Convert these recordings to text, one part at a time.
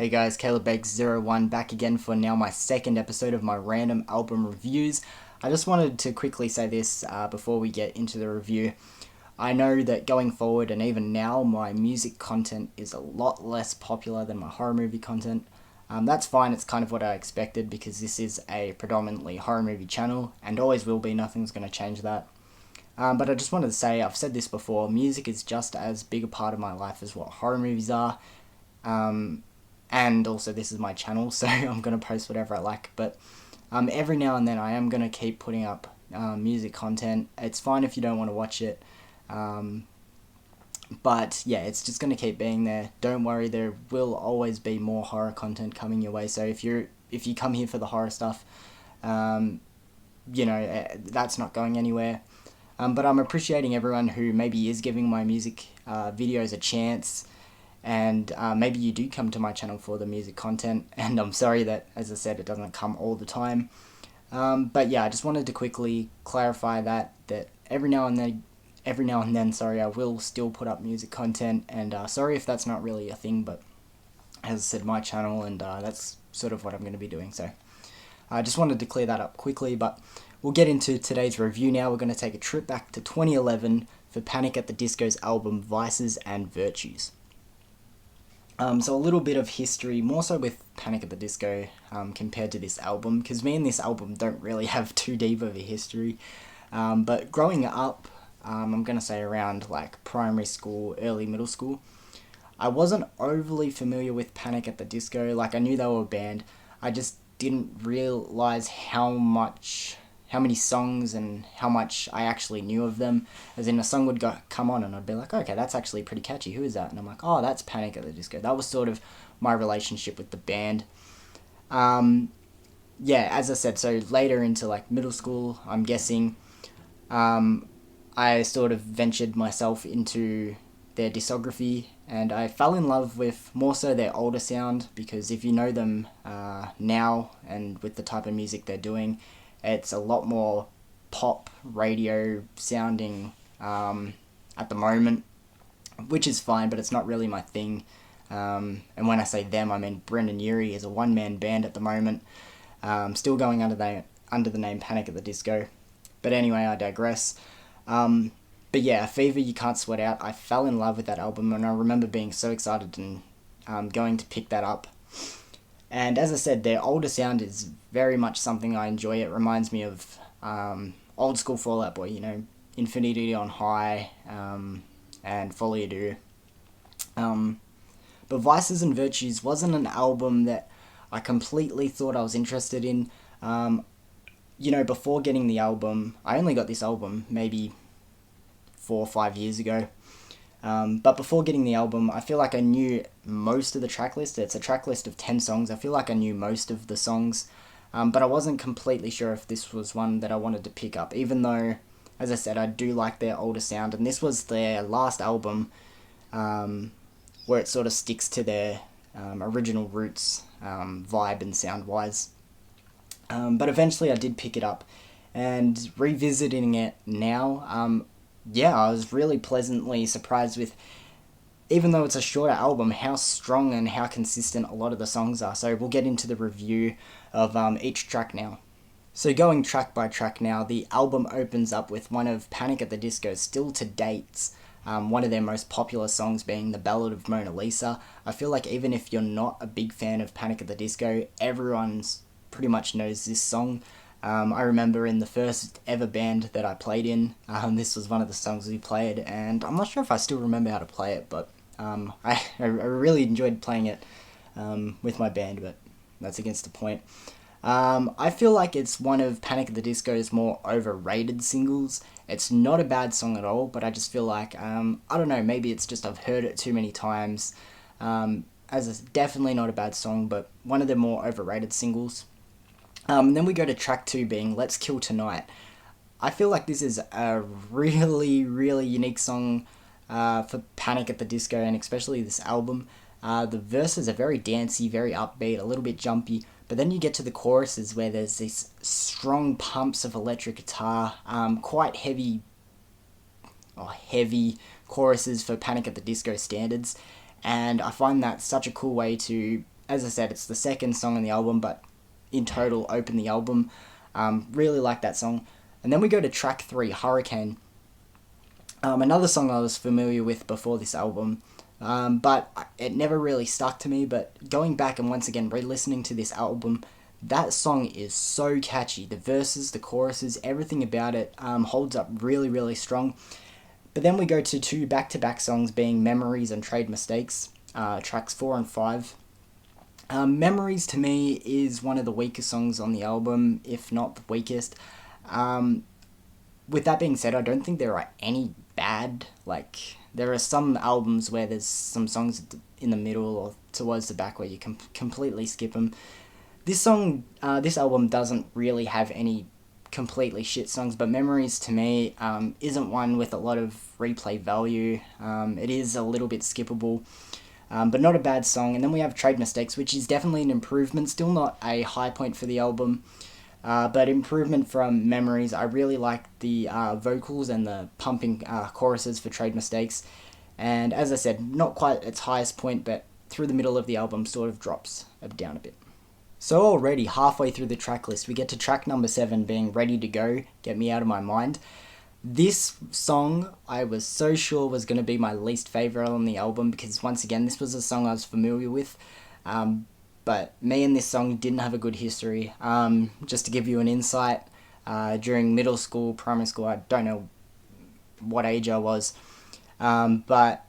Hey guys, CalebX01 back again for now my second episode of my random album reviews. I just wanted to quickly say this before we get into the review. I know that going forward and even now my music content is a lot less popular than my horror movie content. That's fine, it's kind of what I expected because this is a predominantly horror movie channel and always will be, nothing's going to change that. But I just wanted to say, I've said this before, music is just as big a part of my life as what horror movies are. And also this is my channel, so I'm going to post whatever I like, but every now and then I am going to keep putting up music content. It's fine if you don't want to watch it, but yeah, it's just going to keep being there. Don't worry, there will always be more horror content coming your way, so if you come here for the horror stuff, that's not going anywhere. But I'm appreciating everyone who maybe is giving my music videos a chance, and maybe you do come to my channel for the music content, and I'm sorry that, as I said, it doesn't come all the time. But yeah, I just wanted to quickly clarify that every now and then, I will still put up music content, and sorry if that's not really a thing, but as I said, my channel, and that's sort of what I'm going to be doing, so I just wanted to clear that up quickly. But we'll get into today's review now. We're going to take a trip back to 2011 for Panic! At the Disco's album Vices and Virtues. So a little bit of history, more so with Panic! At the Disco compared to this album, because me and this album don't really have too deep of a history. But growing up, I'm going to say around like primary school, early middle school, I wasn't overly familiar with Panic! At the Disco. Like, I knew they were a band, I just didn't realise how many songs and how much I actually knew of them. As in, a song would come on and I'd be like, okay, that's actually pretty catchy, who is that? And I'm like, oh, that's Panic! At the Disco. That was sort of my relationship with the band. Yeah, as I said, so later into like middle school, I'm guessing, I sort of ventured myself into their discography, and I fell in love with more so their older sound, because if you know them now and with the type of music they're doing, it's a lot more pop radio sounding at the moment, which is fine, but it's not really my thing. And when I say them, I mean Brendan Urie is a one-man band at the moment, still going under the name Panic! At the Disco. But anyway, I digress. But yeah, Fever You Can't Sweat Out, I fell in love with that album, and I remember being so excited and going to pick that up. And as I said, their older sound is very much something I enjoy. It reminds me of old school Fall Out Boy, Infinity on High, and Folie à Deux. But Vices and Virtues wasn't an album that I completely thought I was interested in. Before getting the album, I only got this album maybe 4 or 5 years ago. But before getting the album, I feel like I knew most of the track list. It's a track list of 10 songs. I feel like I knew most of the songs, but I wasn't completely sure if this was one that I wanted to pick up, even though, as I said, I do like their older sound, and this was their last album where it sort of sticks to their original roots, vibe and sound-wise. But eventually I did pick it up, and revisiting it now, I was really pleasantly surprised with, even though it's a shorter album, how strong and how consistent a lot of the songs are. So we'll get into the review of each track now. So going track by track now, the album opens up with one of Panic! At the Disco's still to dates, one of their most popular songs being The Ballad of Mona Lisa. I feel like even if you're not a big fan of Panic! At the Disco, everyone's pretty much knows this song. I remember in the first ever band that I played in, this was one of the songs we played, and I'm not sure if I still remember how to play it, but I really enjoyed playing it with my band, but that's against the point. I feel like it's one of Panic! At the Disco's more overrated singles. It's not a bad song at all, but I just feel like, I don't know, maybe it's just I've heard it too many times. Definitely not a bad song, but one of the more overrated singles. Then we go to track 2 being Let's Kill Tonight. I feel like this is a really, really unique song for Panic! At the Disco, and especially this album. The verses are very dancey, very upbeat, a little bit jumpy, but then you get to the choruses where there's these strong pumps of electric guitar, quite heavy choruses for Panic! At the Disco standards, and I find that such a cool way to as I said, it's the second song on the album, but in total open the album. Really like that song. And then we go to track 3, Hurricane. Another song I was familiar with before this album, but it never really stuck to me. But going back and once again re-listening to this album, that song is so catchy. The verses, the choruses, everything about it holds up really, really strong. But then we go to 2 back-to-back songs, being Memories and Trade Mistakes, tracks 4 and 5. Memories to me is one of the weakest songs on the album, if not the weakest. With that being said, I don't think there are any bad. Like, there are some albums where there's some songs in the middle or towards the back where you can completely skip them. This album doesn't really have any completely shit songs, but Memories to me isn't one with a lot of replay value. It is a little bit skippable, but not a bad song. And then we have Trade Mistakes, which is definitely an improvement, still not a high point for the album, but improvement from Memories. I really like the vocals and the pumping choruses for Trade Mistakes, and as I said, not quite its highest point, but through the middle of the album sort of drops down a bit. So already halfway through the track list, we get to track number 7, being Ready to Go, Get Me Out of My Mind. This song I was so sure was going to be my least favourite on the album, because once again, this was a song I was familiar with, but me and this song didn't have a good history. Just to give you an insight, during middle school, primary school, I don't know what age I was, but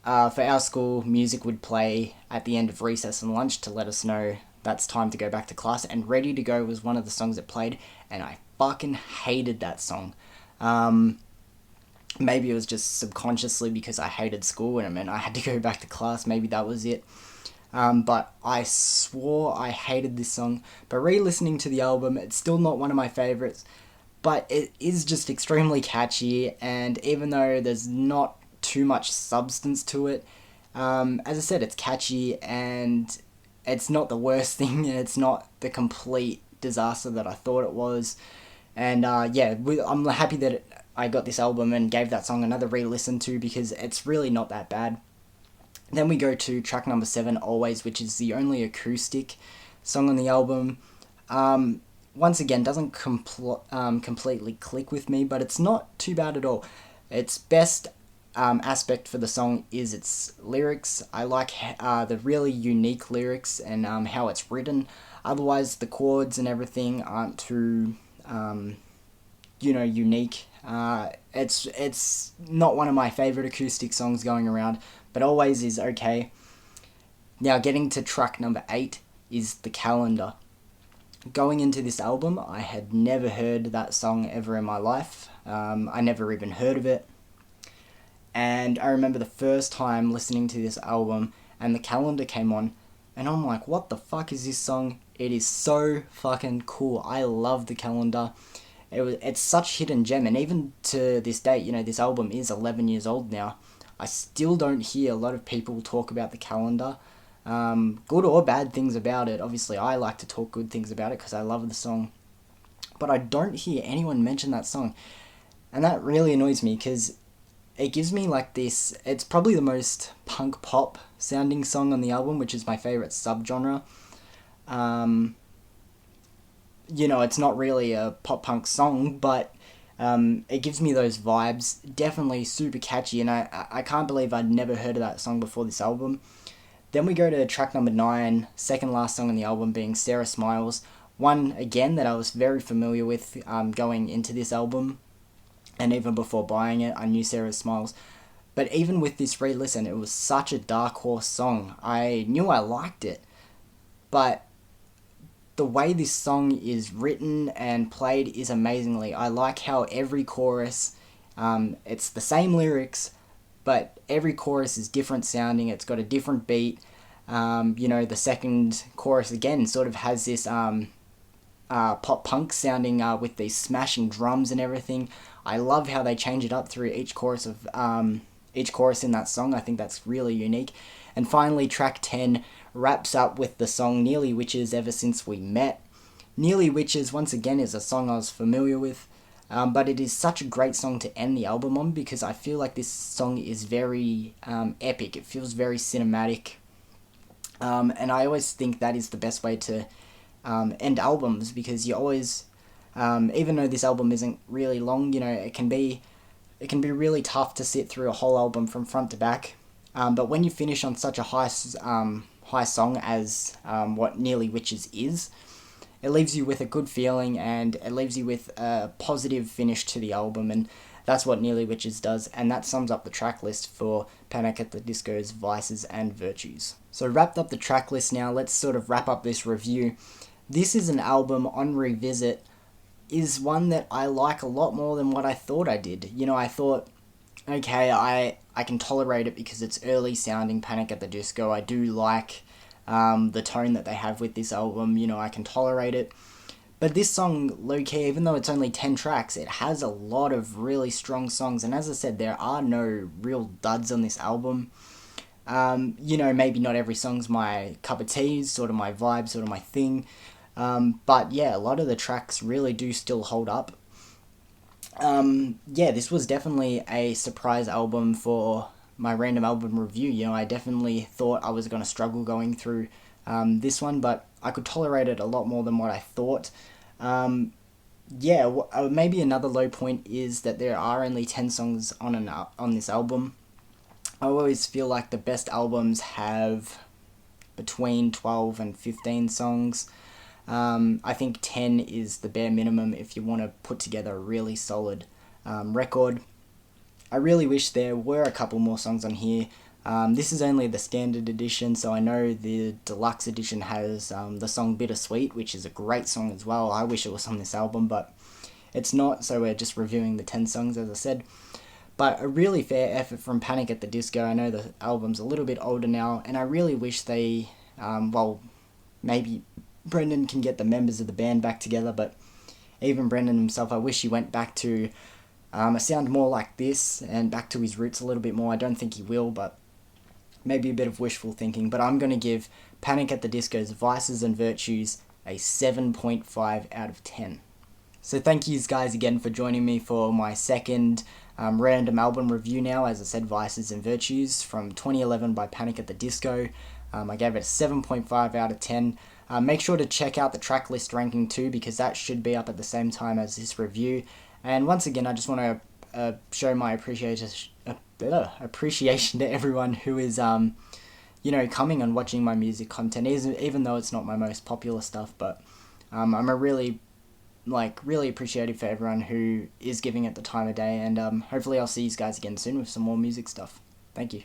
for our school, music would play at the end of recess and lunch to let us know that's time to go back to class, and Ready to Go was one of the songs that played, and I fucking hated that song. Maybe it was just subconsciously because I hated school and it meant I had to go back to class, maybe that was it. But I swore I hated this song, but re-listening to the album, it's still not one of my favourites, but it is just extremely catchy, and even though there's not too much substance to it, as I said, it's catchy, and it's not the worst thing, and it's not the complete disaster that I thought it was. And I'm happy that I got this album and gave that song another re-listen to, because it's really not that bad. Then we go to track number 7, Always, which is the only acoustic song on the album. Once again, doesn't completely click with me, but it's not too bad at all. Its best aspect for the song is its lyrics. I like the really unique lyrics and how it's written. Otherwise, the chords and everything aren't too, unique. It's not one of my favourite acoustic songs going around, but Always is okay. Now, getting to track number 8 is The Calendar. Going into this album, I had never heard that song ever in my life. I never even heard of it. And I remember the first time listening to this album and The Calendar came on, and I'm like, what the fuck is this song? It is so fucking cool. I love The Calendar. It's such hidden gem, and even to this date, this album is 11 years old now. I still don't hear a lot of people talk about The Calendar, good or bad things about it. Obviously, I like to talk good things about it because I love the song, but I don't hear anyone mention that song, and that really annoys me, because it gives me like this, it's probably the most punk pop sounding song on the album, which is my favourite subgenre. It's not really a pop punk song, but it gives me those vibes. Definitely super catchy, and I can't believe I'd never heard of that song before this album. Then we go to track number 9, second last song on the album, being Sarah Smiles. One, again, that I was very familiar with going into this album. And even before buying it, I knew Sarah Smiles. But even with this re-listen, it was such a dark horse song. I knew I liked it, but the way this song is written and played is amazingly. I like how every chorus, it's the same lyrics, but every chorus is different sounding. It's got a different beat. The second chorus again sort of has this pop punk sounding with these smashing drums and everything. I love how they change it up through each chorus in that song. I think that's really unique. And finally, track 10 wraps up with the song Nearly Witches, Ever Since We Met. Nearly Witches, once again, is a song I was familiar with, but it is such a great song to end the album on, because I feel like this song is very epic. It feels very cinematic. And I always think that is the best way to end albums, because you always, even though this album isn't really long, it can be really tough to sit through a whole album from front to back. But when you finish on such a high song as what Nearly Witches is, it leaves you with a good feeling, and it leaves you with a positive finish to the album, and that's what Nearly Witches does, and that sums up the track list for Panic at the Disco's Vices and Virtues. So wrapped up the track list now, let's sort of wrap up this review. This is an album on revisit, is one that I like a lot more than what I thought I did. I thought, okay, I can tolerate it because it's early sounding Panic at the Disco. I do like the tone that they have with this album. I can tolerate it. But this song, low-key, even though it's only 10 tracks, it has a lot of really strong songs. And as I said, there are no real duds on this album. Maybe not every song's my cup of tea, sort of my vibe, sort of my thing. But yeah, a lot of the tracks really do still hold up. This was definitely a surprise album for my random album review. I definitely thought I was going to struggle going through this one, but I could tolerate it a lot more than what I thought. Maybe another low point is that there are only 10 songs on this album. I always feel like the best albums have between 12 and 15 songs. I think 10 is the bare minimum if you want to put together a really solid record. I really wish there were a couple more songs on here. This is only the standard edition, so I know the deluxe edition has the song Bittersweet, which is a great song as well. I wish it was on this album, but it's not, so we're just reviewing the 10 songs, as I said. But a really fair effort from Panic at the Disco. I know the album's a little bit older now, and I really wish they, maybe Brendan can get the members of the band back together, but even Brendan himself, I wish he went back to a sound more like this and back to his roots a little bit more. I don't think he will, but maybe a bit of wishful thinking. But I'm going to give Panic at the Disco's Vices and Virtues a 7.5 out of 10. So thank you guys again for joining me for my second random album review now. As I said, Vices and Virtues from 2011 by Panic at the Disco. I gave it a 7.5 out of 10. Make sure to check out the track list ranking too, because that should be up at the same time as this review. And once again, I just want to show my appreciation to everyone who is coming and watching my music content, even though it's not my most popular stuff. But I'm a really appreciative for everyone who is giving it the time of day, and hopefully I'll see you guys again soon with some more music stuff. Thank you.